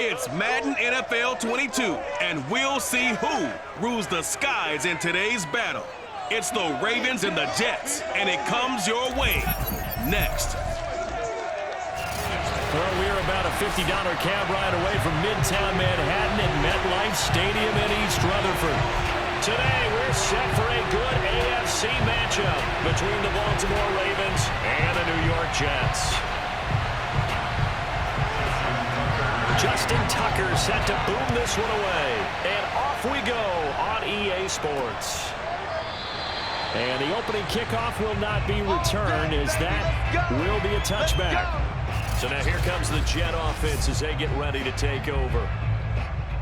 It's Madden NFL 22, and we'll see who rules the skies in today's battle. It's the Ravens and the Jets, and it comes your way next. Well, we're about a $50 cab ride away from Midtown Manhattan at MetLife Stadium in East Rutherford. Today, we're set for a good AFC matchup between the Baltimore Ravens and the New York Jets. Justin Tucker set to boom this one away. And off we go on EA Sports. And the opening kickoff will not be returned, as that will be a touchback. So now here comes the Jet offense as they get ready to take over.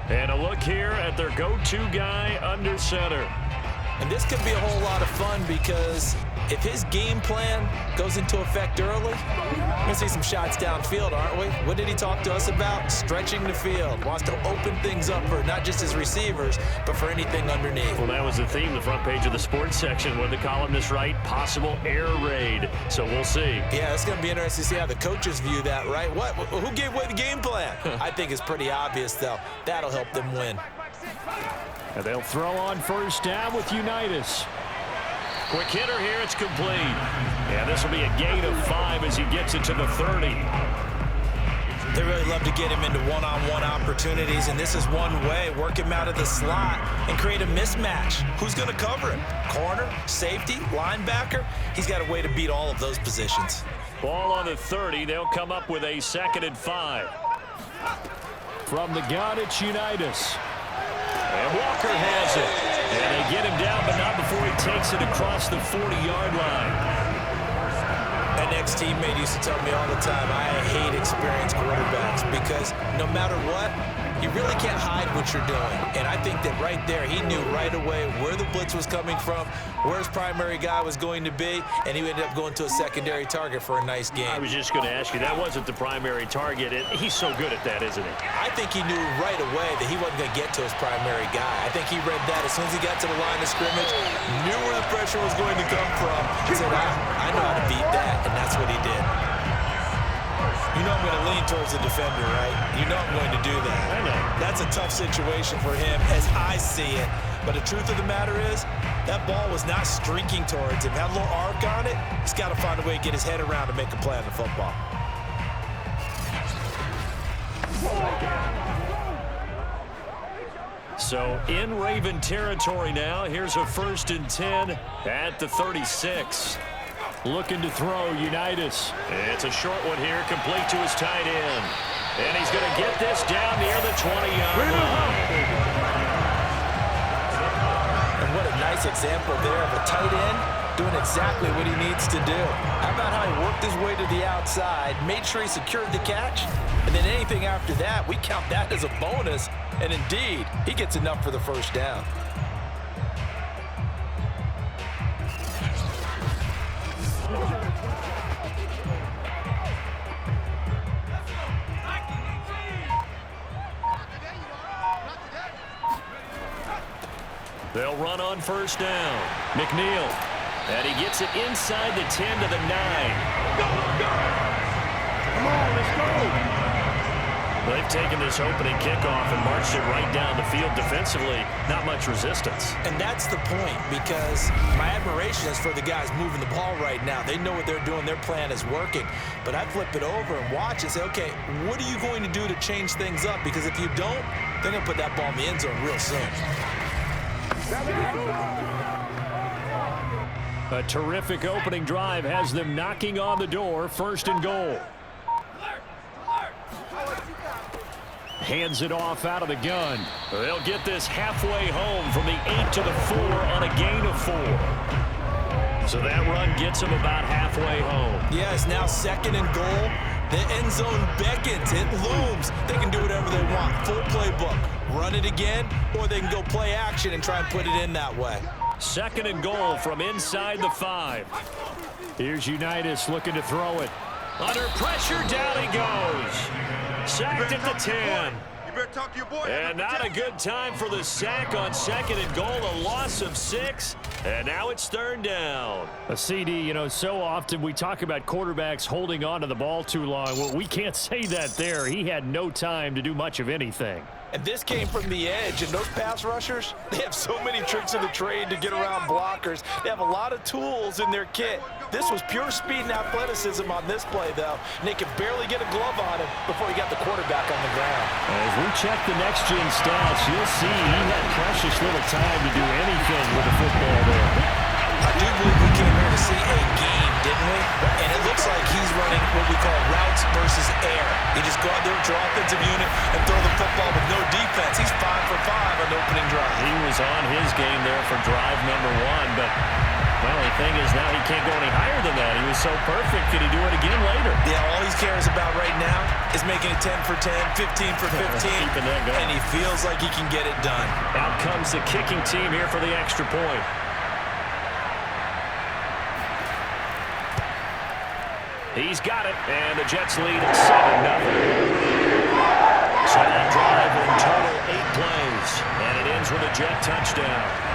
And a look here at their go-to guy under center. And this could be a whole lot of fun, because if his game plan goes into effect early, we're going to see some shots downfield, aren't we? What did he talk to us about? Stretching the field. Wants to open things up for not just his receivers, but for anything underneath. Well, that was the theme, the front page of the sports section, where the columnists write possible air raid. So we'll see. Yeah, it's going to be interesting to see how the coaches view that, right? Who gave away the game plan? I think it's pretty obvious, though. That'll help them win. And they'll throw on first down with Unitas. Quick hitter here, it's complete. Yeah, this will be a gain of 5 as he gets it to the 30. They really love to get him into one-on-one opportunities, and this is one way. Work him out of the slot and create a mismatch. Who's going to cover him? Corner, safety, linebacker? He's got a way to beat all of those positions. Ball on the 30. They'll come up with a 2nd and 5. From the gun, it's Unitas. And Walker has it. And they get him down, but not before he takes it across the 40-yard line. An ex-teammate used to tell me all the time, I hate experienced quarterbacks, because no matter what, you really can't hide what you're doing. And I think that right there, he knew right away where the blitz was coming from, where his primary guy was going to be, and he ended up going to a secondary target for a nice game. I was just going to ask you, that wasn't the primary target. He's so good at that, isn't he? I think he knew right away that he wasn't going to get to his primary guy. I think he read that as soon as he got to the line of scrimmage, knew where the pressure was going to come from, and said, I know how to beat that, and that's what he did. You know I'm going to lean towards the defender, right? You know I'm going to do that. I know. That's a tough situation for him as I see it. But the truth of the matter is, that ball was not streaking towards him. Had a little arc on it. He's got to find a way to get his head around and make a play on the football. So in Raven territory now. Here's a 1st and 10 at the 36. Looking to throw, Unitas. It's a short one here, complete to his tight end. And he's going to get this down near the 20-yard line. And what a nice example there of a tight end doing exactly what he needs to do. How about how he worked his way to the outside, made sure he secured the catch, and then anything after that, we count that as a bonus. And indeed, he gets enough for the first down. They'll run on first down. McNeil. And he gets it inside the 10 to the 9. Go, go! Come on, let's go! They've taken this opening kickoff and marched it right down the field defensively. Not much resistance. And that's the point, because my admiration is for the guys moving the ball right now. They know what they're doing. Their plan is working. But I flip it over and watch and say, okay, what are you going to do to change things up? Because if you don't, they're going to put that ball in the end zone real soon. A terrific opening drive has them knocking on the door. 1st and goal. Hands it off out of the gun. They'll get this halfway home from the 8 to the 4 on a gain of 4. So that run gets them about halfway home. Yeah, it's now 2nd and goal. The end zone beckons. It looms. They can do whatever they want. Full playbook. Run it again, or they can go play action and try and put it in that way. 2nd and goal from inside the 5. Here's Unitas looking to throw it. Under pressure, down he goes. Sacked at the 10. You better talk to your boy. And not a good time for the sack on 2nd and goal, a loss of 6. And now it's 3rd down. A CD, you know, so often we talk about quarterbacks holding on to the ball too long. Well, we can't say that there. He had no time to do much of anything. And this came from the edge, and those pass rushers, they have so many tricks of the trade to get around blockers. They have a lot of tools in their kit. This was pure speed and athleticism on this play, though. And they could barely get a glove on him before he got the quarterback on the ground. As we check the next-gen stats, you'll see he had precious little time to do anything with the football there. I do believe we came here to see a game, didn't we? And it looks like he's running what we call routes versus air. You just go out there with your offensive unit and throw the football with no defense. He's 5 for 5 on the opening drive. He was on his game there for drive number 1, but, well, the thing is now he can't go any higher than that. He was so perfect. Could he do it again later? Yeah, all he cares about right now is making it 10 for 10, 15 for 15, Keeping that going. and he feels like he can get it done. Out comes the kicking team here for the extra point. He's got it, and the Jets lead 7-0. So that drive in total 8 plays, and it ends with a Jet touchdown.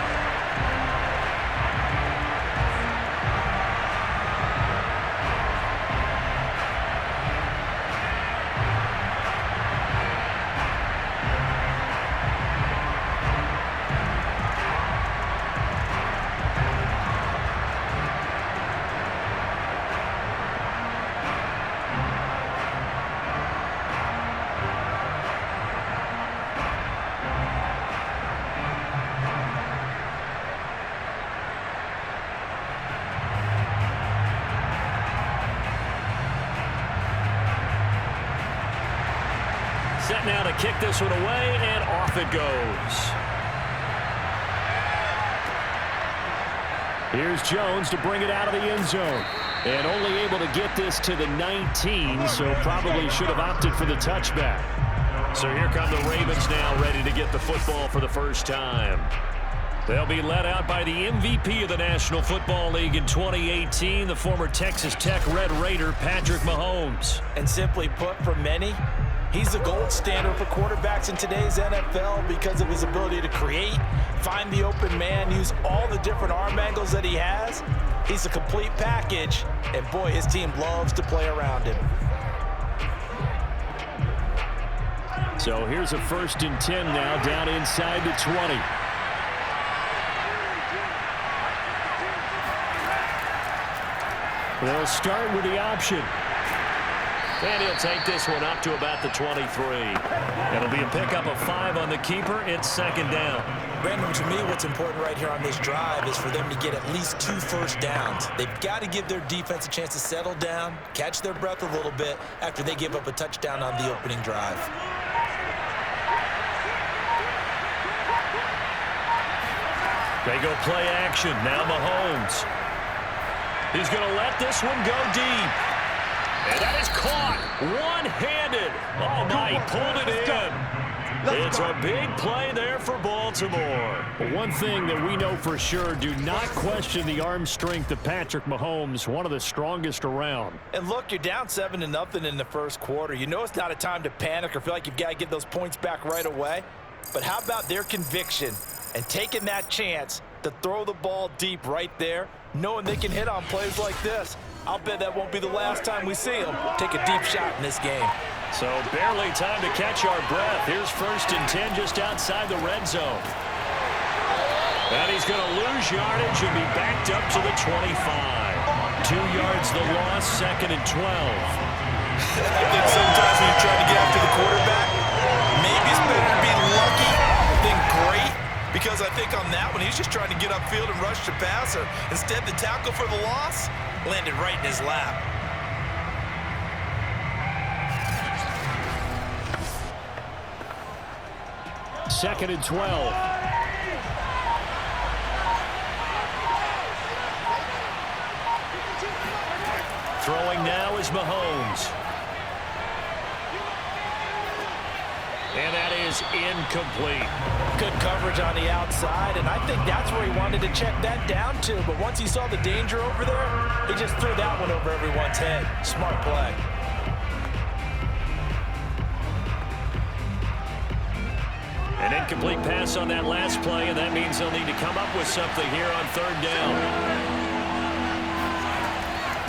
Set now to kick this one away, and off it goes. Here's Jones to bring it out of the end zone. And only able to get this to the 19, so probably should have opted for the touchback. So here come the Ravens now, ready to get the football for the first time. They'll be led out by the MVP of the National Football League in 2018, the former Texas Tech Red Raider, Patrick Mahomes. And simply put, for many, he's the gold standard for quarterbacks in today's NFL because of his ability to create, find the open man, use all the different arm angles that he has. He's a complete package, and boy, his team loves to play around him. So here's a 1st and 10 now, down inside the 20. They'll start with the option. And he'll take this one up to about the 23. It'll be a pickup of 5 on the keeper. It's 2nd down. Brandon, to me, what's important right here on this drive is for them to get at least 2 first downs. They've got to give their defense a chance to settle down, catch their breath a little bit after they give up a touchdown on the opening drive. They go play action. Now Mahomes. He's going to let this one go deep. And that is caught one-handed. Oh, my, he pulled it in. It's a big play there for Baltimore. One thing that we know for sure, do not question the arm strength of Patrick Mahomes, one of the strongest around. And look, you're down 7-0 in the first quarter. You know it's not a time to panic or feel like you've got to get those points back right away. But how about their conviction and taking that chance to throw the ball deep right there, knowing they can hit on plays like this? I'll bet that won't be the last time we see him take a deep shot in this game. So barely time to catch our breath. Here's 1st and 10 just outside the red zone. And he's going to lose yardage and be backed up to the 25. 2 yards the loss, 2nd and 12. I think sometimes when you're trying to get after the quarterback, maybe it's better to be lucky than great. Because I think on that one, he's just trying to get upfield and rush the passer. Instead, the tackle for the loss landed right in his lap. Second and 12. Throwing now is Mahomes. And that is incomplete. Good coverage on the outside, and I think that's where he wanted to check that down to. But once he saw the danger over there, he just threw that one over everyone's head. Smart play. An incomplete pass on that last play, and that means they'll need to come up with something here on third down.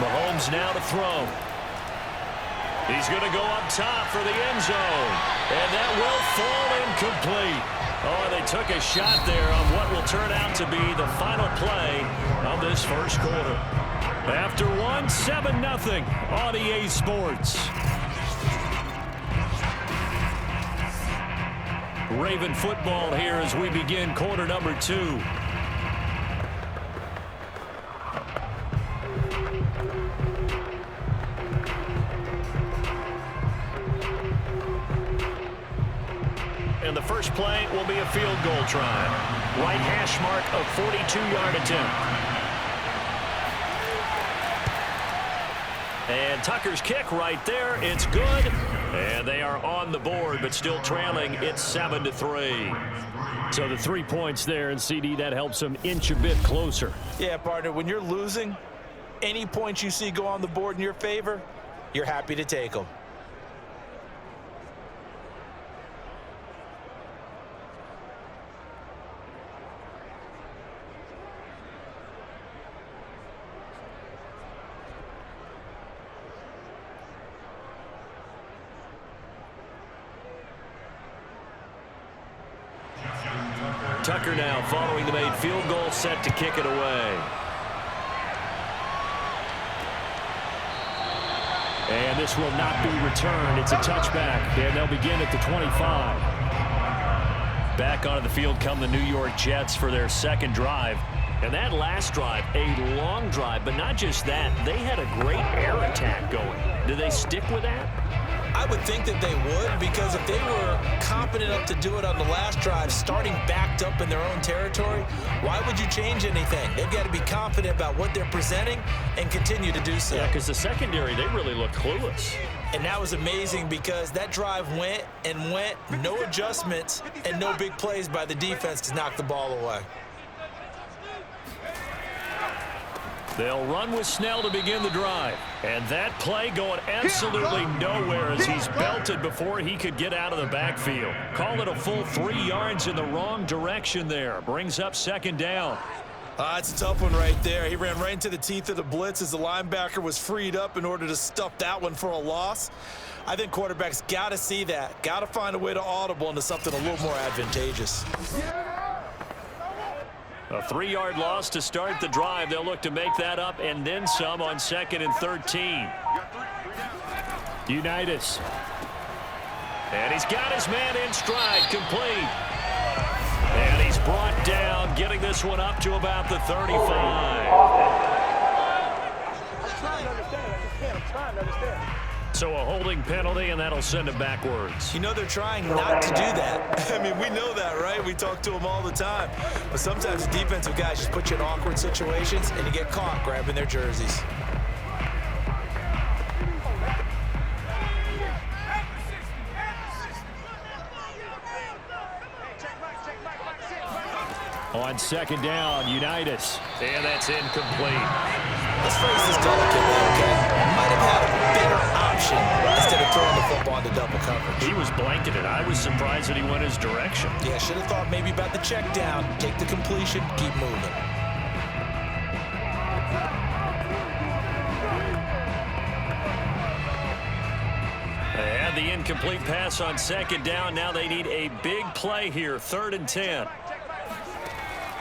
Mahomes now to throw. He's going to go up top for the end zone. And that will fall incomplete. Oh, they took a shot there on what will turn out to be the final play of this first quarter. After one, 7-0 on EA Sports. Raven football here as we begin quarter number 2. And the first play will be a field goal try. Right hash mark of 42-yard attempt. And Tucker's kick right there. It's good. And they are on the board, but still trailing. It's 7-3. So the 3 points there, and CD, that helps them inch a bit closer. Yeah, partner, when you're losing, any points you see go on the board in your favor, you're happy to take them. Tucker now following the made field goal, set to kick it away. And this will not be returned. It's a touchback, and they'll begin at the 25. Back onto the field come the New York Jets for their second drive. And that last drive, a long drive, but not just that. They had a great air attack going. Do they stick with that? I would think that they would, because if they were confident enough to do it on the last drive, starting backed up in their own territory, why would you change anything? They've got to be confident about what they're presenting and continue to do so. Yeah, because the secondary, they really look clueless. And that was amazing because that drive went and went, no adjustments and no big plays by the defense to knock the ball away. They'll run with Snell to begin the drive. And that play going absolutely nowhere as he's belted before he could get out of the backfield. Call it a full 3 yards in the wrong direction there. Brings up second down. It's a tough one right there. He ran right into the teeth of the blitz as the linebacker was freed up in order to stuff that one for a loss. I think quarterbacks got to see that. Got to find a way to audible into something a little more advantageous. A 3-yard loss to start the drive. They'll look to make that up and then some on 2nd and 13. Unitas. And he's got his man in stride, complete. And he's brought down, getting this one up to about the 35. I'm trying to understand. I'm trying to understand. So a holding penalty, and that'll send him backwards. You know they're trying not to do that. I mean, we know that, right? We talk to them all the time. But sometimes the defensive guys just put you in awkward situations, and you get caught grabbing their jerseys. On 2nd down, Unitas. And that's incomplete. Let's phrase this delicately, okay? Might have had a better option instead of throwing the football into double coverage. He was blanketed. I was surprised that he went his direction. Yeah, should have thought maybe about the check down, take the completion, keep moving. They had the incomplete pass on 2nd down. Now they need a big play here, 3rd and 10.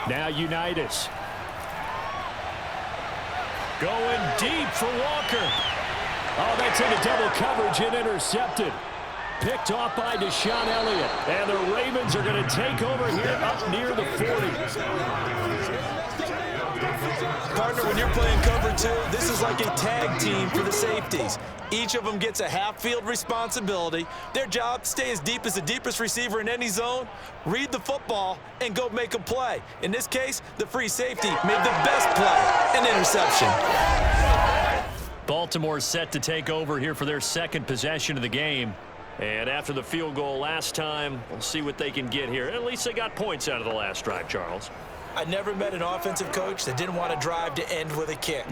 Now Unitas. Going deep for Walker. Oh, that's into double coverage and intercepted. Picked off by Deshaun Elliott. And the Ravens are going to take over here up near the 40. Partner, when you're playing cover 2, this is like a tag team for the safeties. Each of them gets a half-field responsibility. Their job, stay as deep as the deepest receiver in any zone, read the football, and go make a play. In this case, the free safety made the best play, an interception. Baltimore set to take over here for their 2nd possession of the game. And after the field goal last time, we'll see what they can get here. At least they got points out of the last drive, Charles. I never met an offensive coach that didn't want to drive to end with a kick.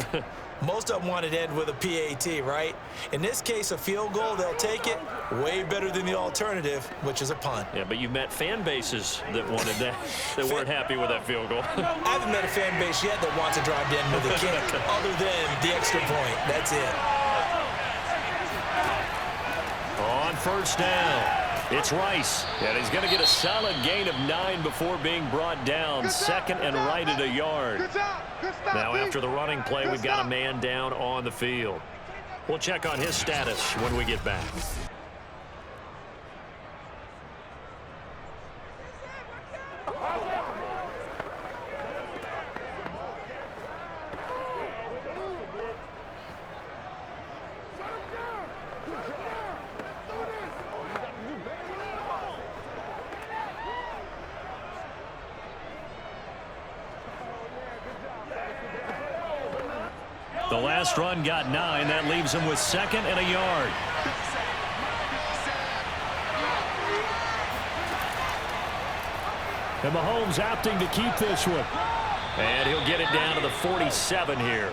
Most of them wanted to end with a PAT, right? In this case, a field goal, they'll take it. Way better than the alternative, which is a punt. Yeah, but you met fan bases that wanted that, that weren't happy with that field goal. I haven't met a fan base yet that wants to drive to end with a kick, other than the extra point. That's it. On first down, it's Rice. And he's going to get a solid gain of 9 before being brought down. Second and right at a yard. Now after the running play, we've got a man down on the field. We'll check on his status when we get back. The last run got 9. That leaves him with second and a yard. And Mahomes opting to keep this one. And he'll get it down to the 47 here.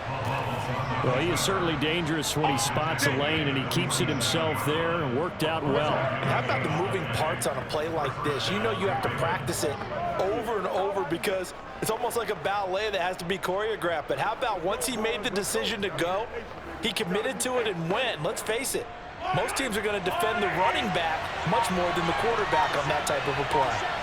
Well, he is certainly dangerous when he spots a lane, and he keeps it himself there and worked out well. How about the moving parts on a play like this? You know you have to practice it over and over because it's almost like a ballet that has to be choreographed. But how about once he made the decision to go, he committed to it and went. Let's face it, most teams are going to defend the running back much more than the quarterback on that type of a play.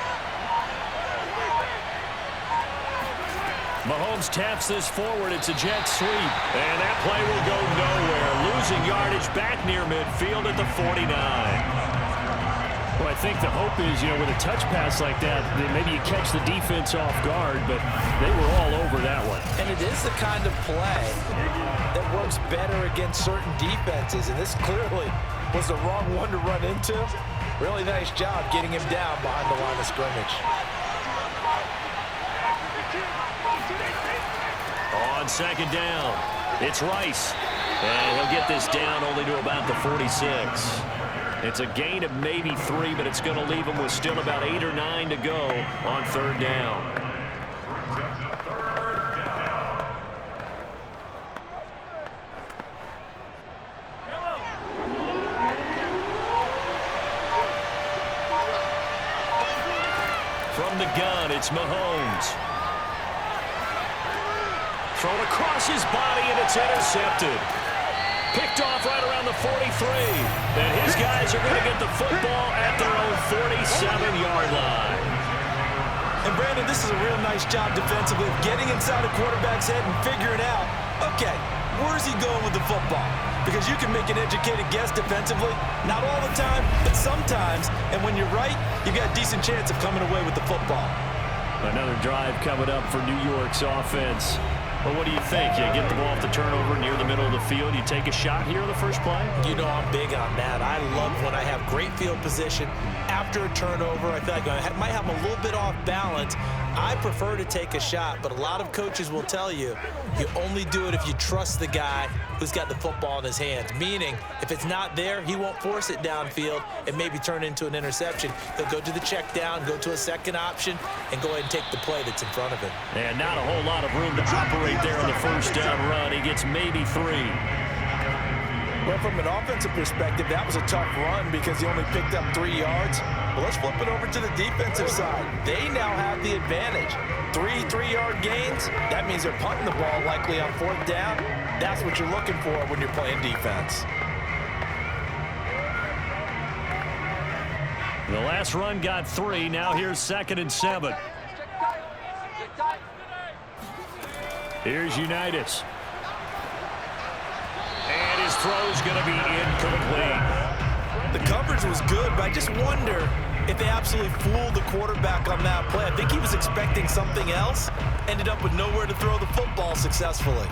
Mahomes taps this forward. It's a jet sweep. And that play will go nowhere. Losing yardage back near midfield at the 49. Well, I think the hope is, you know, with a touch pass like that, maybe you catch the defense off guard, but they were all over that one. And it is the kind of play that works better against certain defenses, and this clearly was the wrong one to run into. Really nice job getting him down behind the line of scrimmage. On second down, it's Rice. And he'll get this down only to about the 46. It's a gain of maybe 3, but it's going to leave him with still about 8 or 9 to go on third down. From the gun, it's Mahomes. Thrown across his body, and it's intercepted. Picked off right around the 43. And his guys are going to get the football at their own 47-yard line. And Brandon, this is a real nice job defensively of getting inside a quarterback's head and figuring out, okay, where's he going with the football? Because you can make an educated guess defensively, not all the time, but sometimes. And when you're right, you've got a decent chance of coming away with the football. Another drive coming up for New York's offense. Well, what do you think? You get the ball off the turnover near the middle of the field. You take a shot here on the first play? You know I'm big on that. I love when I have great field position after a turnover. I feel like I might have a little bit off balance. I prefer to take a shot, but a lot of coaches will tell you, you only do it if you trust the guy who's got the football in his hands. Meaning, if it's not there, he won't force it downfield and maybe turn into an interception. He'll go to the check down, go to a second option, and go ahead and take the play that's in front of him. And not a whole lot of room to operate there on the first down run. He gets maybe 3. Well, from an offensive perspective, that was a tough run because he only picked up 3 yards. Well, let's flip it over to the defensive side. They now have the advantage. 3 3-yard gains, that means they're punting the ball likely on fourth down. That's what you're looking for when you're playing defense. The last run got 3. Now here's 2nd and 7. Here's Unitas. And his throw's going to be incomplete. The coverage was good, but I just wonder if they absolutely fooled the quarterback on that play. I think he was expecting something else, ended up with nowhere to throw the football successfully.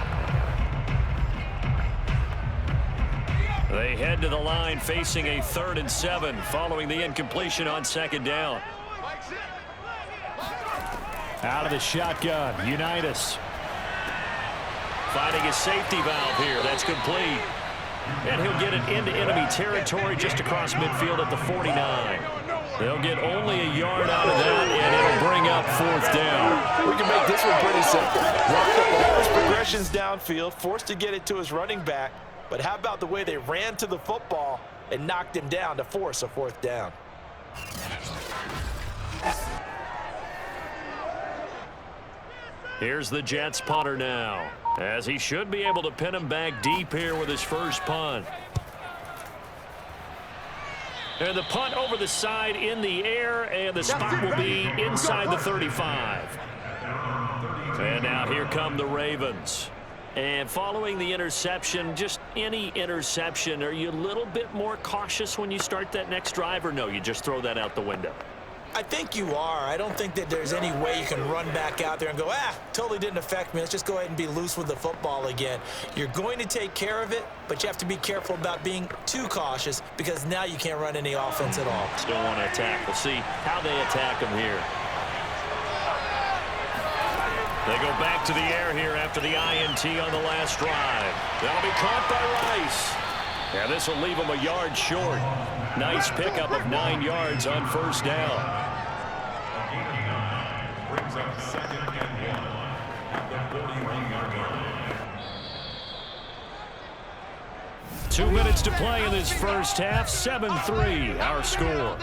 They head to the line facing a 3rd and 7 following the incompletion on 2nd down. Out of the shotgun, Unitas. Finding his safety valve here. That's complete. And he'll get it into enemy territory just across midfield at the 49. They'll get only a yard out of that, and it'll bring up 4th down. We can make this one pretty simple. Run up all his progressions downfield, forced to get it to his running back. But how about the way they ran to the football and knocked him down to force a 4th down? Here's the Jets punter now, as he should be able to pin him back deep here with his first punt. And the punt over the side in the air, and the spot will be inside the 35. And now here come the Ravens. And following the interception, just any interception, are you a little bit more cautious when you start that next drive, or no, you just throw that out the window? I think you are. I don't think that there's any way you can run back out there and go, totally didn't affect me. Let's just go ahead and be loose with the football again. You're going to take care of it, but you have to be careful about being too cautious because now you can't run any offense at all. Still want to attack. We'll see how they attack them here. They go back to the air here after the INT on the last drive. That'll be caught by Rice. And this will leave them a yard short. Nice pickup of 9 yards on 1st down. Brings up 2nd and 1 at the 41-yard line. 2 minutes to play in this first half. 7-3 our score.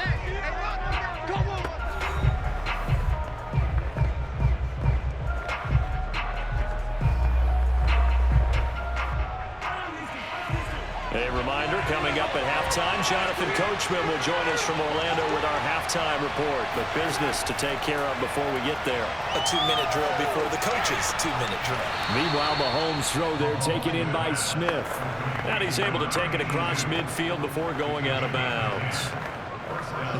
A reminder, coming up at halftime, Jonathan Coachman will join us from Orlando with our halftime report. But business to take care of before we get there. A 2-minute drill before the coach's 2-minute drill. Meanwhile, Mahomes' throw there taken in by Smith. And he's able to take it across midfield before going out of bounds.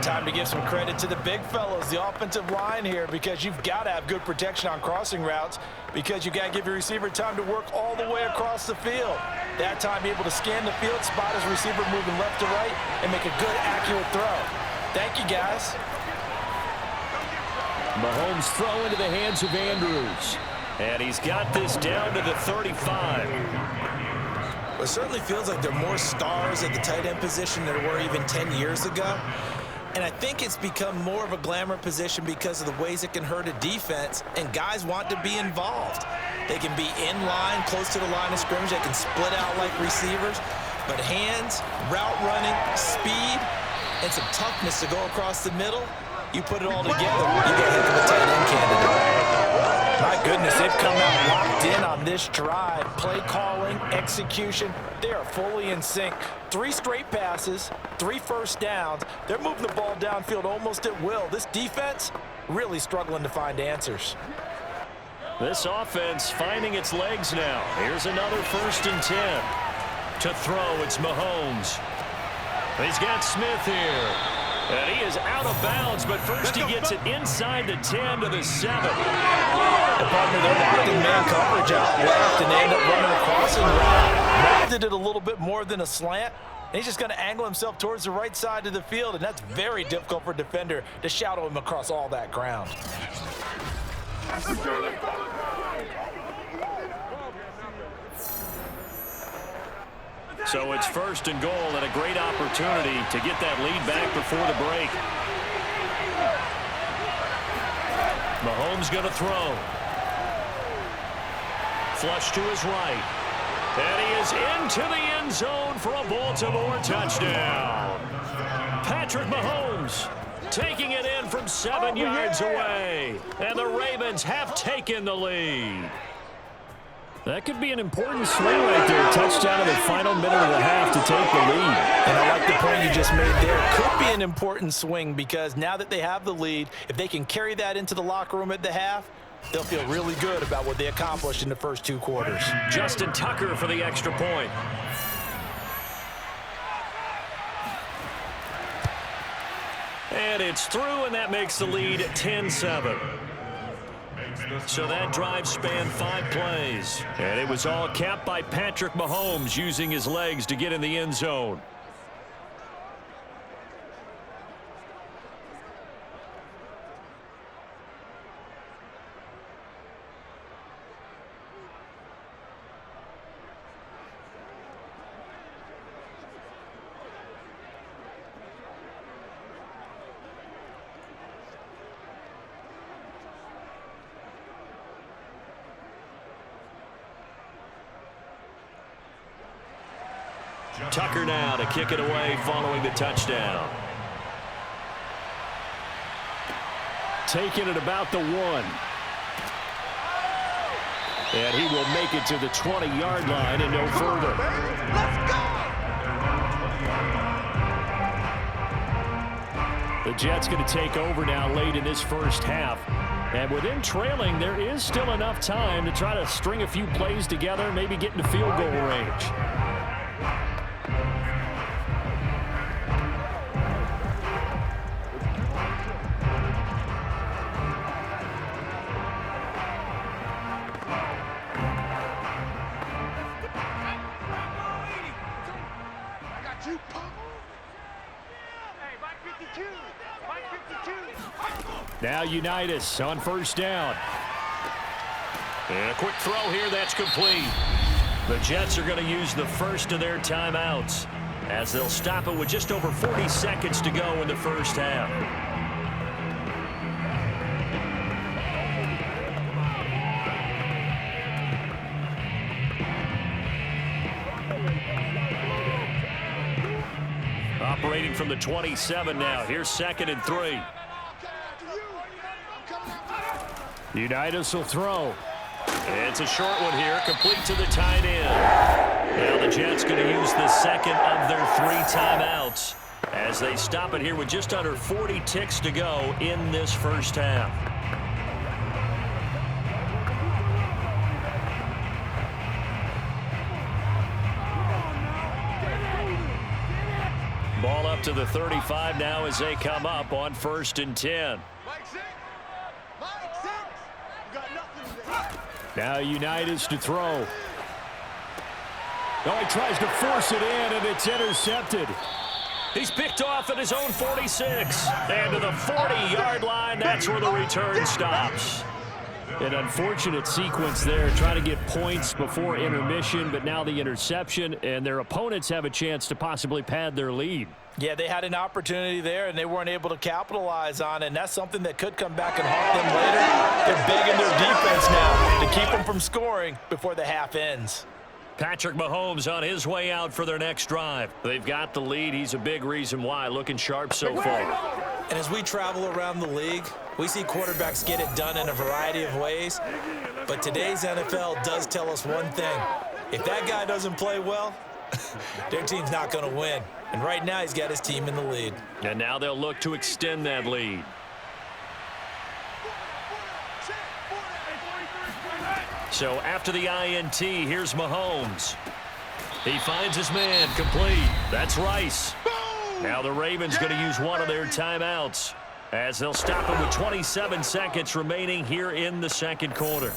Time to give some credit to the big fellows, the offensive line here, because you've got to have good protection on crossing routes because you've got to give your receiver time to work all the way across the field. That time, able to scan the field, spot his receiver moving left to right, and make a good, accurate throw. Thank you, guys. Mahomes' throw into the hands of Andrews. And he's got this down to the 35. It certainly feels like there are more stars at the tight end position than there were even 10 years ago. And I think it's become more of a glamour position because of the ways it can hurt a defense, and guys want to be involved. They can be in line, close to the line of scrimmage. They can split out like receivers. But hands, route running, speed, and some toughness to go across the middle, you put it all together, you get a heck of a tight end candidate. My goodness, they've come out locked in on this drive. Play calling, execution, they are fully in sync. 3 straight passes, 3 first downs. They're moving the ball downfield almost at will. This defense really struggling to find answers. This offense finding its legs now. Here's another 1st and 10. To throw, it's Mahomes. He's got Smith here. And he is out of bounds, but first he gets it inside the 10 to the 7. The partner, they're locked in man coverage out left, and they end up running a crossing route. Molded it a little bit more than a slant. And he's just going to angle himself towards the right side of the field, and that's very difficult for a defender to shadow him across all that ground. So it's 1st and goal, and a great opportunity to get that lead back before the break. Mahomes going to throw. Flush to his right. And he is into the end zone for a Baltimore touchdown. Patrick Mahomes taking it in from 7 yards away. And the Ravens have taken the lead. That could be an important swing right there. Touchdown in the final minute of the half to take the lead. And I like the point you just made there. Could be an important swing because now that they have the lead, if they can carry that into the locker room at the half, they'll feel really good about what they accomplished in the first 2 quarters. Justin Tucker for the extra point. And it's through, and that makes the lead 10-7. So that drive spanned 5 plays. And it was all capped by Patrick Mahomes using his legs to get in the end zone. Tucker now to kick it away following the touchdown. Taking it about the 1. And he will make it to the 20-yard line and no further. Let's go! The Jets going to take over now late in this first half. And with them trailing, there is still enough time to try to string a few plays together, maybe get into field goal range. Now Unitas on first down. And a quick throw here, that's complete. The Jets are going to use the first of their timeouts as they'll stop it with just over 40 seconds to go in the first half. Operating from the 27 now. Here's 2nd and 3. Unitas will throw. It's a short one here, complete to the tight end. Now the Jets going to use the second of their 3 timeouts as they stop it here with just under 40 ticks to go in this first half. Ball up to the 35 now as they come up on 1st and 10. Now Unitas to throw. Oh, he tries to force it in, and it's intercepted. He's picked off at his own 46. And to the 40-yard line, that's where the return stops. An unfortunate sequence there, trying to get points before intermission, but now the interception, and their opponents have a chance to possibly pad their lead. Yeah, they had an opportunity there, and they weren't able to capitalize on it, and that's something that could come back and haunt them later. They're begging their defense now to keep them from scoring before the half ends. Patrick Mahomes on his way out for their next drive. They've got the lead. He's a big reason why, looking sharp so far. And as we travel around the league, we see quarterbacks get it done in a variety of ways. But today's NFL does tell us one thing. If that guy doesn't play well, their team's not going to win. And right now, he's got his team in the lead. And now they'll look to extend that lead. So after the INT, here's Mahomes. He finds his man, complete. That's Rice. Now the Ravens going to use one of their timeouts as they'll stop him with 27 seconds remaining here in the second quarter.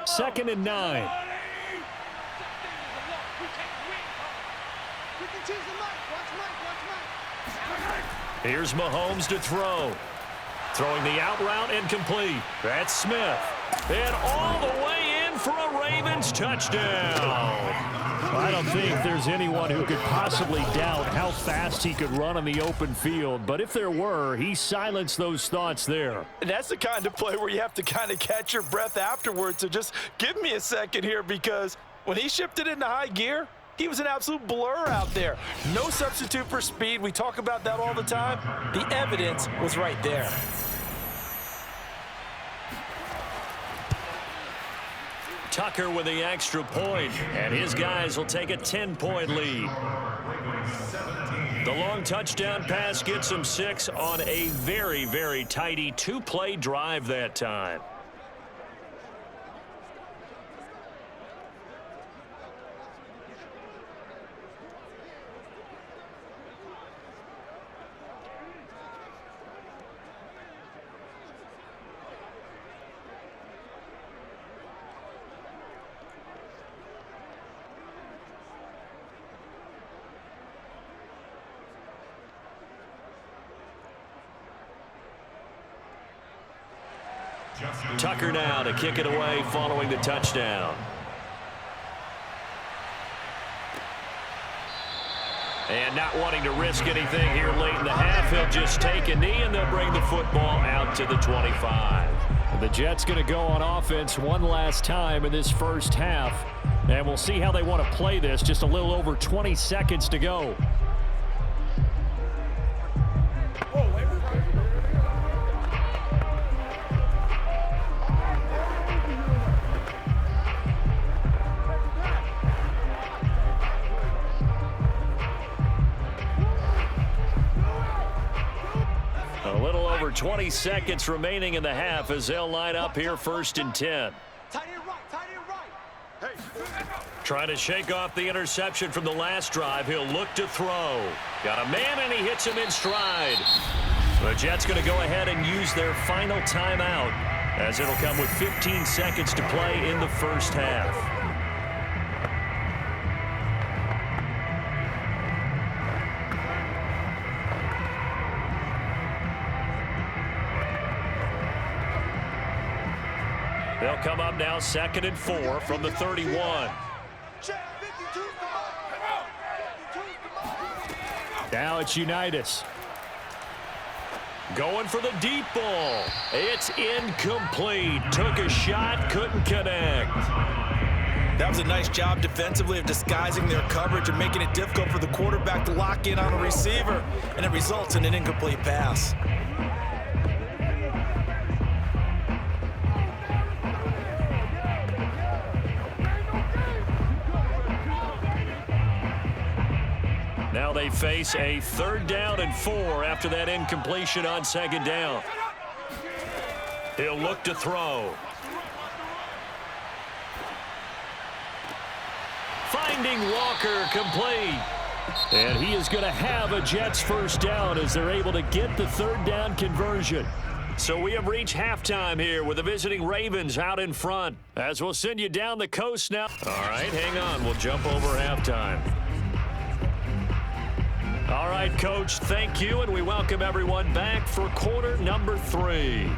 Second and 9. Here's Mahomes to throw. Throwing the out route incomplete. That's Smith. And all the way in for a Ravens touchdown. I don't think there's anyone who could possibly doubt how fast he could run on the open field. But if there were, he silenced those thoughts there. And that's the kind of play where you have to kind of catch your breath afterwards. So just give me a second here, because when he shifted into high gear, he was an absolute blur out there. No substitute for speed. We talk about that all the time. The evidence was right there. Tucker with the extra point, and his guys will take a 10-point lead. The long touchdown pass gets them 6 on a very, very tidy 2-play drive that time. Tucker now to kick it away following the touchdown. And not wanting to risk anything here late in the half, he'll just take a knee, and they'll bring the football out to the 25. The Jets going to go on offense one last time in this first half. And we'll see how they want to play this. Just a little over 20 seconds to go. A little over 20 seconds remaining in the half as they'll line up here 1st and 10. Trying to shake off the interception from the last drive. He'll look to throw. Got a man, and he hits him in stride. The Jets going to go ahead and use their final timeout as it'll come with 15 seconds to play in the first half. They'll come up now 2nd and 4 from the 31. Now it's Unitas. Going for the deep ball. It's incomplete. Took a shot, couldn't connect. That was a nice job defensively of disguising their coverage and making it difficult for the quarterback to lock in on a receiver, and it results in an incomplete pass. Now they face a 3rd down and 4 after that incompletion on 2nd down. He'll look to throw. Finding Walker, complete. And he is going to have a Jets 1st down as they're able to get the 3rd down conversion. So we have reached halftime here with the visiting Ravens out in front. As we'll send you down the coast now. All right, hang on. We'll jump over halftime. All right, Coach, thank you, and we welcome everyone back for quarter number 3.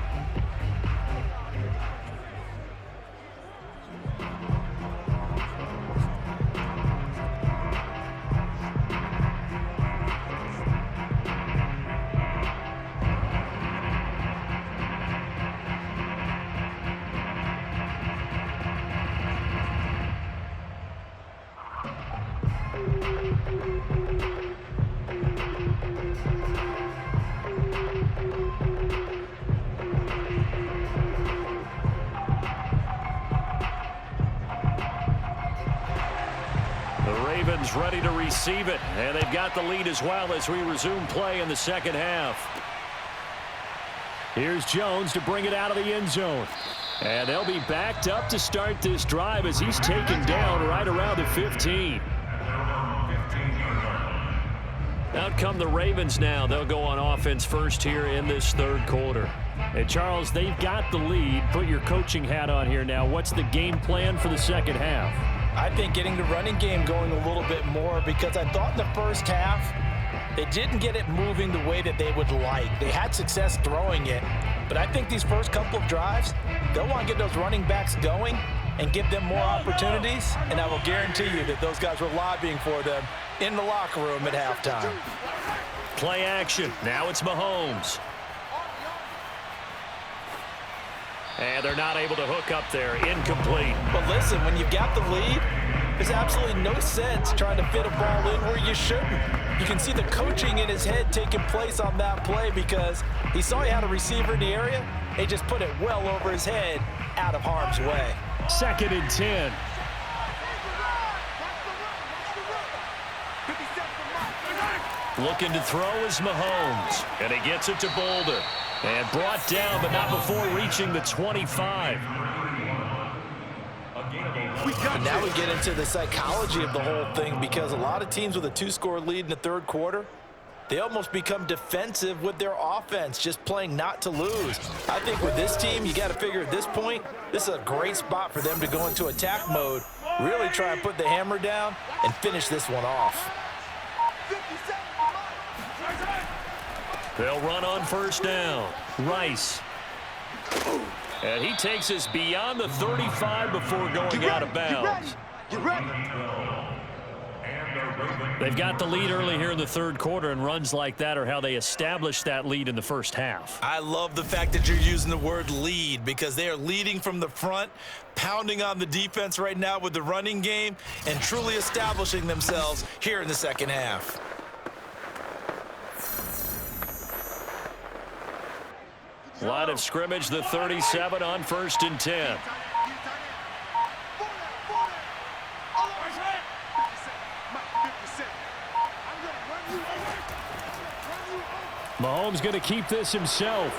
Ready to receive it, and they've got the lead as well as we resume play in the 2nd half. Here's Jones to bring it out of the end zone, and they'll be backed up to start this drive as he's taken down right around the 15. Out come the Ravens now. They'll go on offense first here in this 3rd quarter. And Charles, they've got the lead. Put your coaching hat on here now. What's the game plan for the 2nd half? I think getting the running game going a little bit more, because I thought in the first half they didn't get it moving the way that they would like. They had success throwing it, but I think these first couple of drives, they'll want to get those running backs going and give them more opportunities, and I will guarantee you that those guys were lobbying for them in the locker room at halftime. Play action. Now it's Mahomes. And they're not able to hook up there. Incomplete. But listen, when you've got the lead, there's absolutely no sense trying to fit a ball in where you shouldn't. You can see the coaching in his head taking place on that play because he saw he had a receiver in the area. He just put it well over his head out of harm's way. 2nd and 10. Looking to throw is Mahomes. And he gets it to Boldin. And brought down, but not before reaching the 25. And now we get into the psychology of the whole thing, because a lot of teams with a 2-score lead in the 3rd quarter, they almost become defensive with their offense, just playing not to lose. I think with this team, you got to figure at this point, this is a great spot for them to go into attack mode, really try and put the hammer down and finish this one off. They'll run on 1st down. Rice. And he takes us beyond the 35 before going out of bounds. Get ready. They've got the lead early here in the third quarter, and runs like that are how they established that lead in the first half. I love the fact that you're using the word lead because they are leading from the front, pounding on the defense right now with the running game, and truly establishing themselves here in the second half. Line of scrimmage, the 37 on 1st and 10. Mahomes going to keep this himself.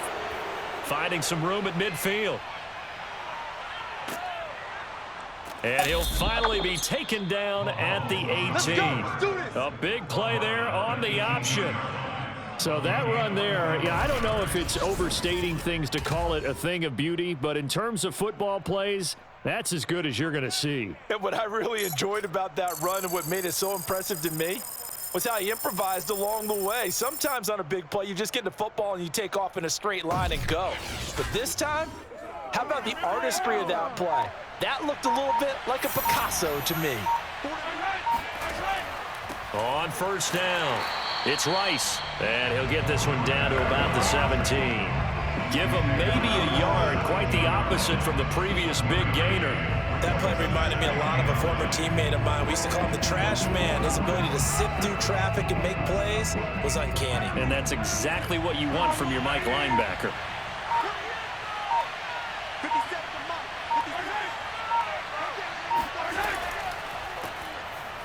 Finding some room at midfield. And he'll finally be taken down at the 18. A big play there on the option. So that run there, yeah, I don't know if it's overstating things to call it a thing of beauty, but in terms of football plays, that's as good as you're going to see. And what I really enjoyed about that run and what made it so impressive to me was how he improvised along the way. Sometimes on a big play, you just get the football and you take off in a straight line and go. But this time, how about the artistry of that play? That looked a little bit like a Picasso to me. On 1st down, it's Rice, and he'll get this one down to about the 17. Give him maybe a yard, quite the opposite from the previous big gainer. That play reminded me a lot of a former teammate of mine. We used to call him the trash man. His ability to sift through traffic and make plays was uncanny. And that's exactly what you want from your Mike linebacker.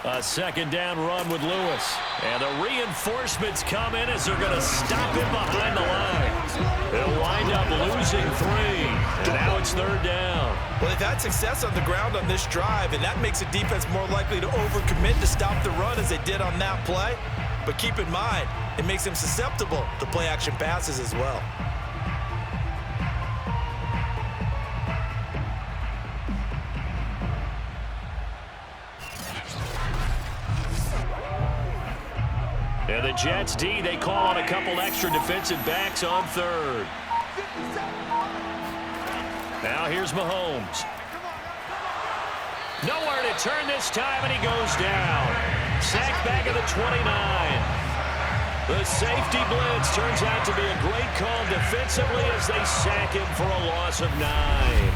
A 2nd down run with Lewis. And the reinforcements come in as they're going to stop him behind the line. They'll wind up losing 3. And now it's 3rd down. Well, they've had success on the ground on this drive, and that makes a defense more likely to overcommit to stop the run as they did on that play. But keep in mind, it makes them susceptible to play-action passes as well. And the Jets D, they call on a couple extra defensive backs on 3rd. Now here's Mahomes. Nowhere to turn this time, and he goes down. Sack back of the 29. The safety blitz turns out to be a great call defensively as they sack him for a loss of 9.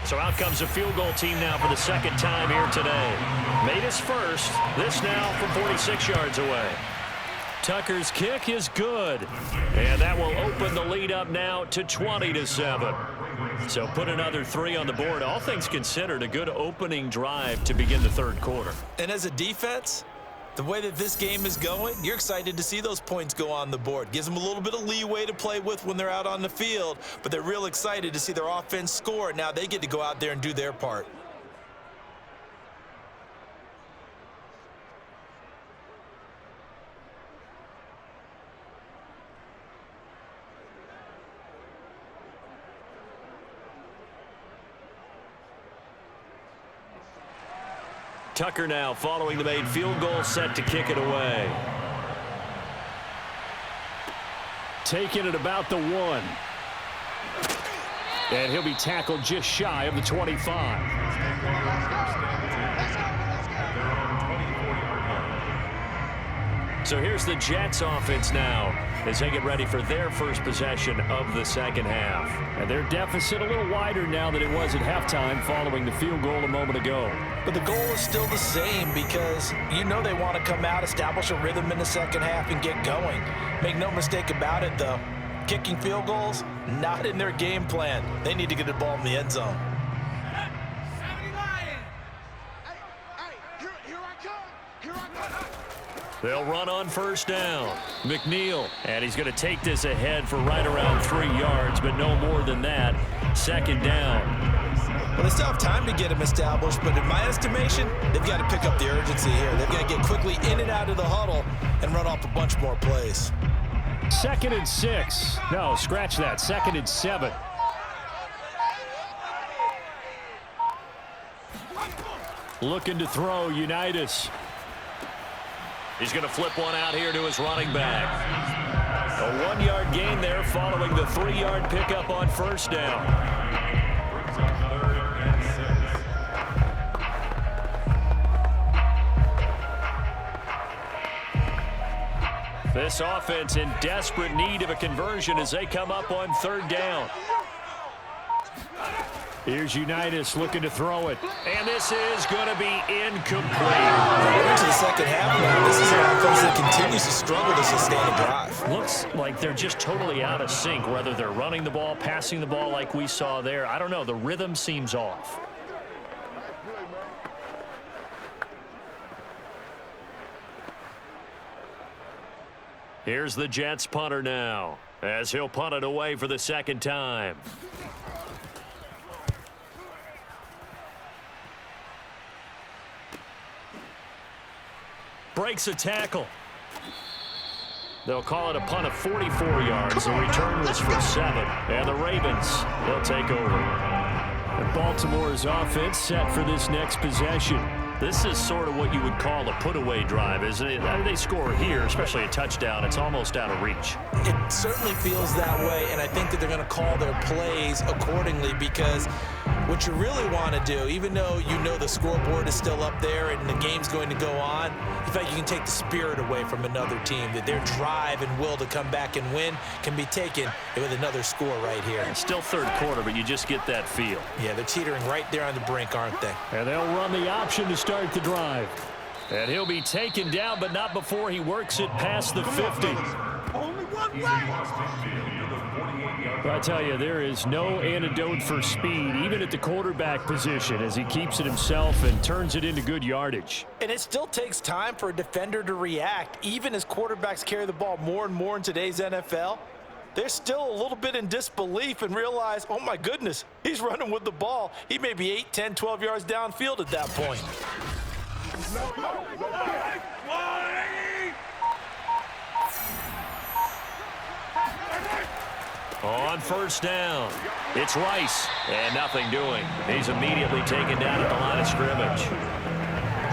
So out comes a field goal team now for the 2nd time here today. Made his first. This now from 46 yards away. Tucker's kick is good. And that will open the lead up now to 20-7. So put another 3 on the board. All things considered, a good opening drive to begin the 3rd quarter. And as a defense, the way that this game is going, you're excited to see those points go on the board. Gives them a little bit of leeway to play with when they're out on the field, but they're real excited to see their offense score. Now they get to go out there and do their part. Tucker now following the made field goal, set to kick it away. Taking it about the 1. And he'll be tackled just shy of the 25. So here's the Jets offense now as they get ready for their first possession of the 2nd half. And their deficit a little wider now than it was at halftime following the field goal a moment ago. But the goal is still the same because you know they want to come out, establish a rhythm in the 2nd half, and get going. Make no mistake about it, though. Kicking field goals, not in their game plan. They need to get the ball in the end zone. They'll run on 1st down. McNeil, and he's going to take this ahead for right around 3 yards, but no more than that. 2nd down. Well, they still have time to get him established, but in my estimation, they've got to pick up the urgency here. They've got to get quickly in and out of the huddle and run off a bunch more plays. 2nd and 6. No, scratch that. 2nd and 7. Looking to throw, Unitas. He's going to flip one out here to his running back. A 1-yard gain there following the 3-yard pickup on first down. This offense in desperate need of a conversion as they come up on 3rd down. Here's Unitas looking to throw it. And this is going to be incomplete. We're into the second half now. This is an offense that continues to struggle to sustain a drive. Looks like they're just totally out of sync, whether they're running the ball, passing the ball like we saw there. I don't know. The rhythm seems off. Here's the Jets punter now, as he'll punt it away for the 2nd time. Breaks a tackle. They'll call it a punt of 44 yards. The return was for 7. And the Ravens, they'll take over. And Baltimore's offense set for this next possession. This is sort of what you would call a put-away drive, isn't it? They score here, especially a touchdown. It's almost out of reach. It certainly feels that way, and I think that they're going to call their plays accordingly because what you really want to do, even though you know the scoreboard is still up there and the game's going to go on, in fact, you can take the spirit away from another team, that their drive and will to come back and win can be taken with another score right here. It's still 3rd quarter, but you just get that feel. Yeah, they're teetering right there on the brink, aren't they? And they'll run the option to start the drive. And he'll be taken down, but not before he works it past the 50. Only one way. I tell you, there is no antidote for speed, even at the quarterback position, as he keeps it himself and turns it into good yardage. And it still takes time for a defender to react, even as quarterbacks carry the ball more and more in today's NFL. They're still a little bit in disbelief and realize, oh my goodness, he's running with the ball. He may be 8, 10, 12 yards downfield at that point. On first down, it's Rice, and nothing doing. He's immediately taken down at the line of scrimmage.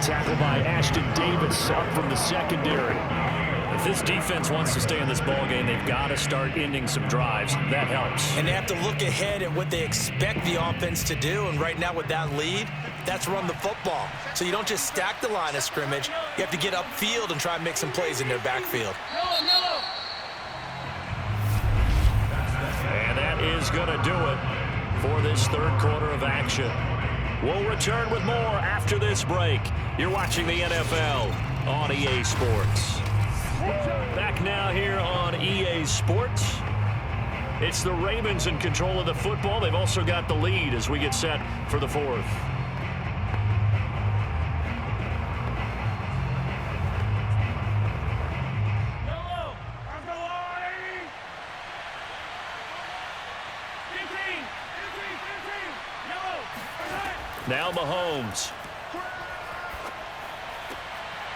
Tackled by Ashton Davis up from the secondary. If this defense wants to stay in this ballgame, they've got to start ending some drives. That helps. And they have to look ahead at what they expect the offense to do, and right now with that lead, that's run the football. So you don't just stack the line of scrimmage. You have to get upfield and try and make some plays in their backfield. And that is going to do it for this 3rd quarter of action. We'll return with more after this break. You're watching the NFL on EA Sports. Back now here on EA Sports. It's the Ravens in control of the football. They've also got the lead as we get set for the 4th. Now Mahomes.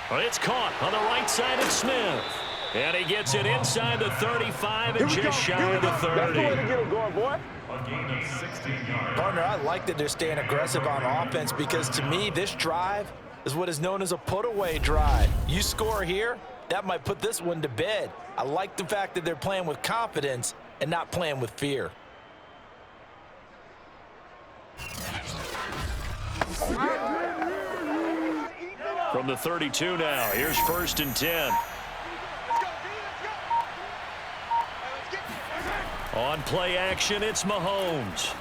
Well, it's caught on the right side of Smith. And he gets it inside the 35 and just shy of the 30. That's the way to get it going, boy. A gain of 16 yards. Partner, I like that they're staying aggressive on offense because to me, this drive is what is known as a put-away drive. You score here, that might put this one to bed. I like the fact that they're playing with confidence and not playing with fear. From the 32 now, here's 1st and 10. On play action, it's Mahomes.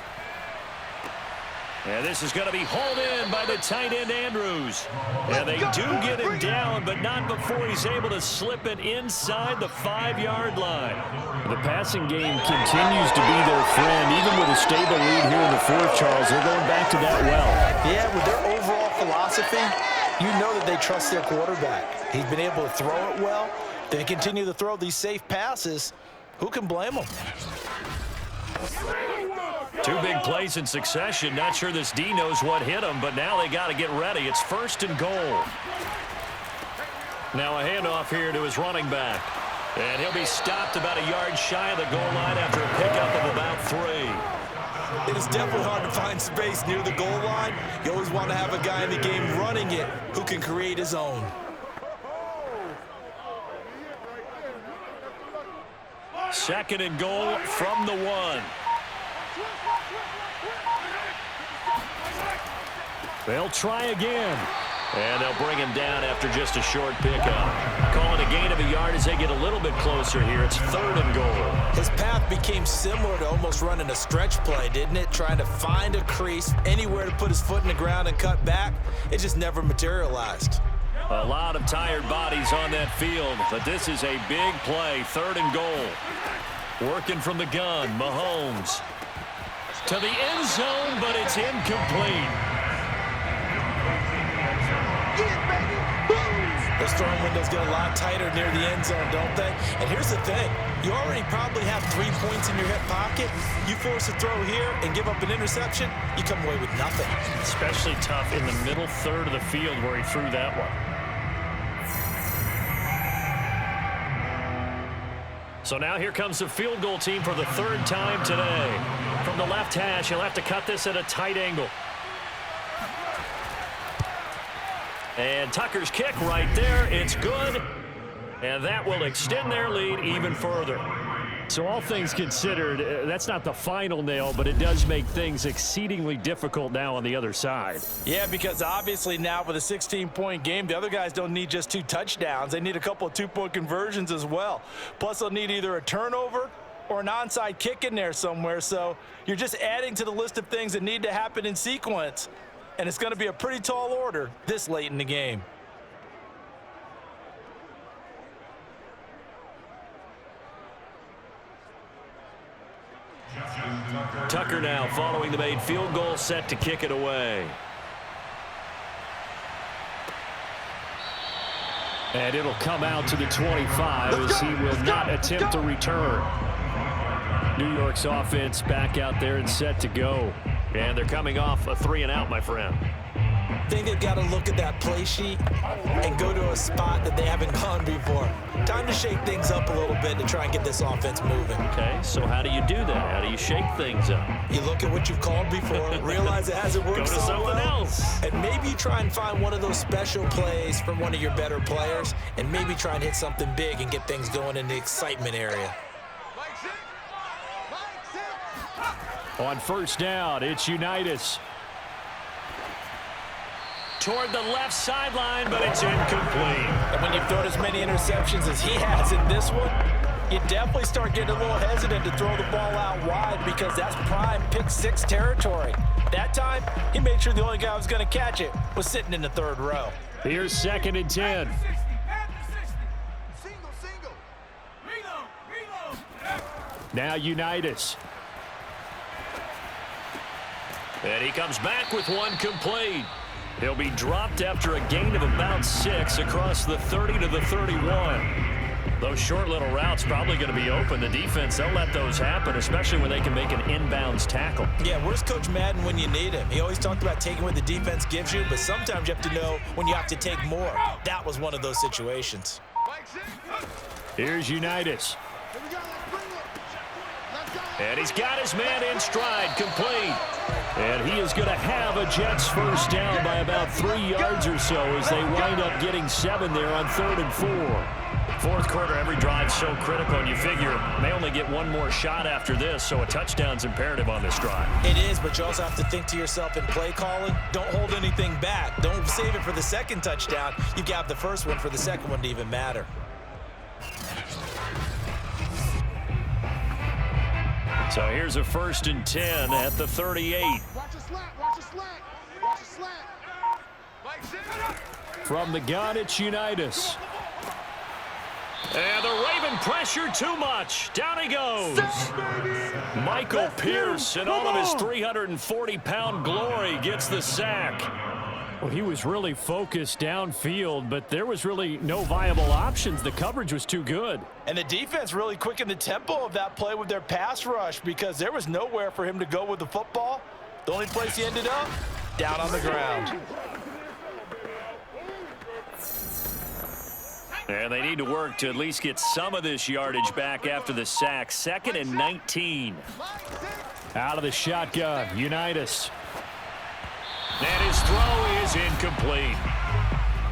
And this is going to be hauled in by the tight end Andrews. And they do get him down, but not before he's able to slip it inside the 5-yard line. The passing game continues to be their friend, even with a stable lead here in the 4th, Charles. They're going back to that well. Yeah, with their overall philosophy, you know that they trust their quarterback. He's been able to throw it well. They continue to throw these safe passes. Who can blame them? 2 big plays in succession. Not sure this D knows what hit him, but now they got to get ready. It's 1st and goal. Now a handoff here to his running back. And he'll be stopped about a yard shy of the goal line after a pickup of about 3. It is definitely hard to find space near the goal line. You always want to have a guy in the game running it who can create his own. Second and goal from the 1. They'll try again. And they'll bring him down after just a short pickup. Calling a gain of a yard as they get a little bit closer here. It's 3rd and goal. His path became similar to almost running a stretch play, didn't it? Trying to find a crease, anywhere to put his foot in the ground and cut back. It just never materialized. A lot of tired bodies on that field, but this is a big play. 3rd and goal. Working from the gun, Mahomes. To the end zone, but it's incomplete. Those throwing windows get a lot tighter near the end zone, don't they? And here's the thing. You already probably have 3 points in your hip pocket. You force a throw here and give up an interception, you come away with nothing. Especially tough in the middle third of the field where he threw that one. So now here comes the field goal team for the 3rd time today. From the left hash, he'll have to cut this at a tight angle. And Tucker's kick right there. It's good. And that will extend their lead even further. So all things considered, that's not the final nail, but it does make things exceedingly difficult now on the other side. Yeah, because obviously now with a 16-point game, the other guys don't need just 2 touchdowns. They need a couple of 2-point conversions as well. Plus, they'll need either a turnover or an onside kick in there somewhere. So you're just adding to the list of things that need to happen in sequence. And it's going to be a pretty tall order this late in the game. Tucker now following the made field goal, set to kick it away. And it'll come out to the 25 as he will not attempt to return. New York's offense back out there and set to go. And they're coming off a 3-and-out, my friend. I think they've got to look at that play sheet and go to a spot that they haven't gone before. Time to shake things up a little bit to try and get this offense moving. Okay, so how do you do that? How do you shake things up? You look at what you've called before, realize it hasn't worked so well. Go to something else. And maybe you try and find one of those special plays from one of your better players, and maybe try and hit something big and get things going in the excitement area. On 1st down, it's Unitas. Toward the left sideline, but it's incomplete. And when you've thrown as many interceptions as he has in this one, you definitely start getting a little hesitant to throw the ball out wide because that's prime pick-6 territory. That time, he made sure the only guy who was going to catch it was sitting in the 3rd row. Here's 2nd and 10. Now Unitas. And he comes back with one complete. He'll be dropped after a gain of about 6 across the 30 to the 31. Those short little routes probably going to be open. The defense, they'll let those happen, especially when they can make an inbounds tackle. Yeah, where's Coach Madden when you need him? He always talked about taking what the defense gives you, but sometimes you have to know when you have to take more. That was one of those situations. Here's Unitas. And he's got his man in stride, complete. And he is going to have a Jets 1st down by about 3 yards or so as they wind up getting 7 there on 3rd and 4. 4th quarter, every drive so critical, and you figure may only get one more shot after this, so a touchdown's imperative on this drive. It is, but you also have to think to yourself in play calling, don't hold anything back. Don't save it for the 2nd touchdown. You've got the 1st one for the 2nd one to even matter. So here's a 1st and 10 at the 38. Watch a slant, watch a slant, watch a slant. From the gun, it's Unitas. And the Raven pressure too much. Down he goes. Michael Pierce in all of his 340-pound glory gets the sack. Well, he was really focused downfield, but there was really no viable options. The coverage was too good. And the defense really quickened the tempo of that play with their pass rush because there was nowhere for him to go with the football. The only place he ended up, down on the ground. And they need to work to at least get some of this yardage back after the sack. 2nd and 19. Out of the shotgun, Unitas. And his throw is incomplete.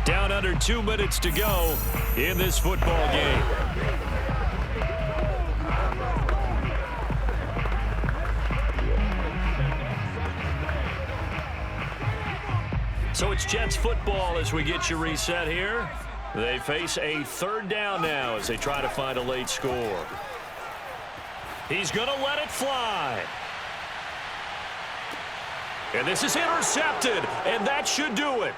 Down under 2 minutes to go in this football game. So it's Jets football as we get you reset here. They face a third down now as they try to find a late score. He's going to let it fly. And this is intercepted, and that should do it.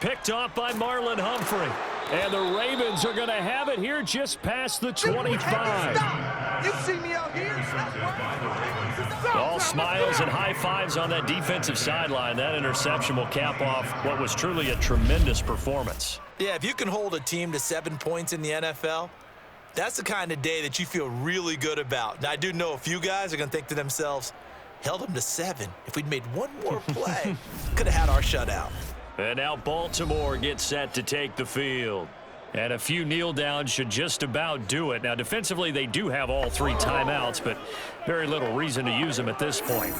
Picked off by Marlon Humphrey. And the Ravens are going to have it here just past the 25. You see me out here? All smiles and high fives on that defensive sideline. That interception will cap off what was truly a tremendous performance. Yeah, if you can hold a team to 7 points in the NFL, that's the kind of day that you feel really good about. Now, I do know a few guys are going to think to themselves, held them to 7. If we'd made one more play, could have had our shutout. And now Baltimore gets set to take the field. And a few kneel downs should just about do it. Now, defensively, they do have all 3 timeouts, but very little reason to use them at this point.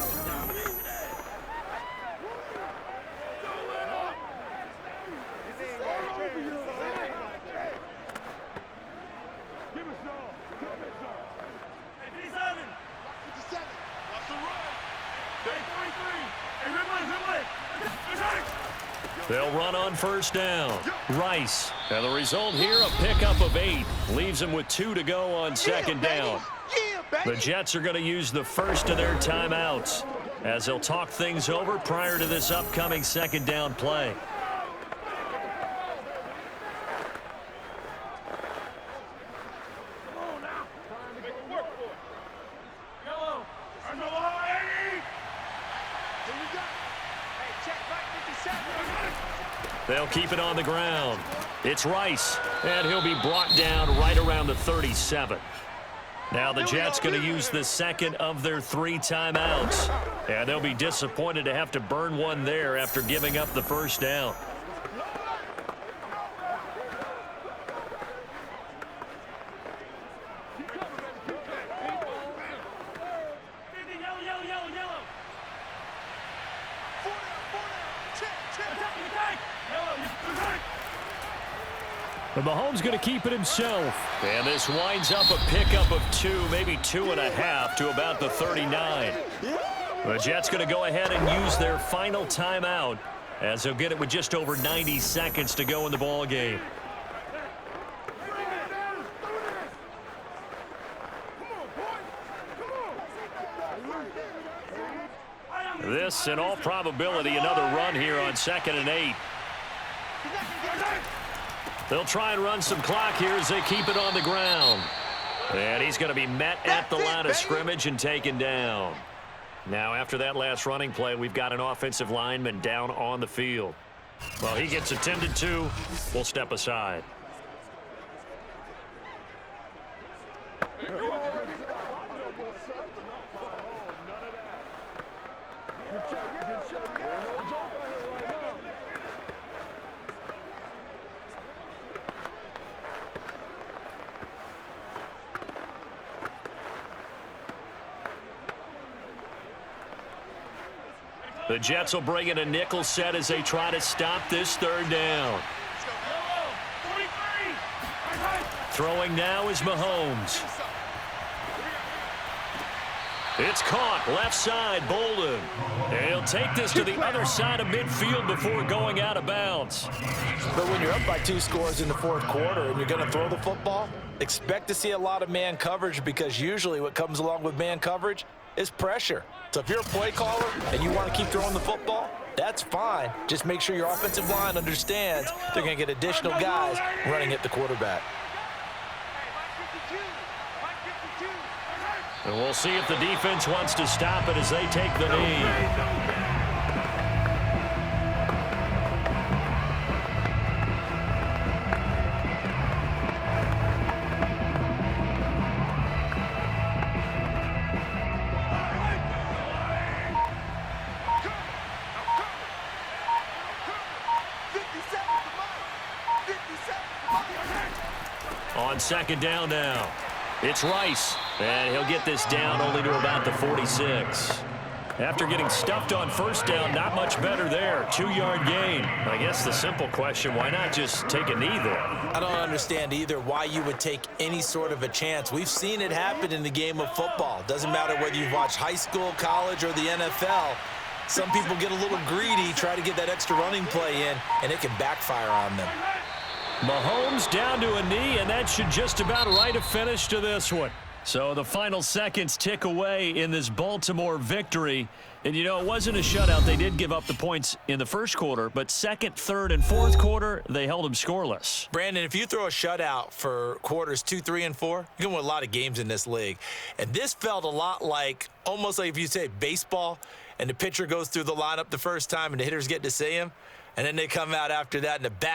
They'll run on first down. Rice. And the result here, a pickup of 8. Leaves them with 2 to go on second down. The Jets are going to use the first of their timeouts as they'll talk things over prior to this upcoming second down play. They'll keep it on the ground. It's Rice, and he'll be brought down right around the 37. Now the Jets going to use the second of their 3 timeouts, and they'll be disappointed to have to burn one there after giving up the first down. But Mahomes going to keep it himself. And this winds up a pickup of 2, maybe 2.5 to about the 39. The Jets going to go ahead and use their final timeout as they'll get it with just over 90 seconds to go in the ball game. This, in all probability, another run here on 2nd and 8. They'll try and run some clock here as they keep it on the ground. And he's going to be met at the line of scrimmage and taken down. Now, after that last running play, we've got an offensive lineman down on the field. Well, he gets attended to. We'll step aside. The Jets will bring in a nickel set as they try to stop this third down. Throwing now is Mahomes. It's caught left side, Boldin. And he'll take this to the other side of midfield before going out of bounds. But when you're up by 2 scores in the 4th quarter and you're going to throw the football, expect to see a lot of man coverage, because usually what comes along with man coverage is pressure. So if you're a play caller and you want to keep throwing the football, that's fine. Just make sure your offensive line understands they're going to get additional guys running at the quarterback. And we'll see if the defense wants to stop it as they take the knee. On second down now, it's Rice. And he'll get this down only to about the 46. After getting stuffed on first down, not much better there. 2-yard gain. I guess the simple question, why not just take a knee there? I don't understand either why you would take any sort of a chance. We've seen it happen in the game of football. Doesn't matter whether you've watched high school, college, or the NFL. Some people get a little greedy, try to get that extra running play in, and it can backfire on them. Mahomes down to a knee, and that should just about write a finish to this one. So the final seconds tick away in this Baltimore victory. And, you know, it wasn't a shutout. They did give up the points in the first quarter, but second, third, and fourth quarter, they held them scoreless. Brandon, if you throw a shutout for quarters 2, 3, and 4, you're going to win a lot of games in this league. And this felt a lot like, almost like if you say baseball, and the pitcher goes through the lineup the first time, and the hitters get to see him, and then they come out after that, and the bat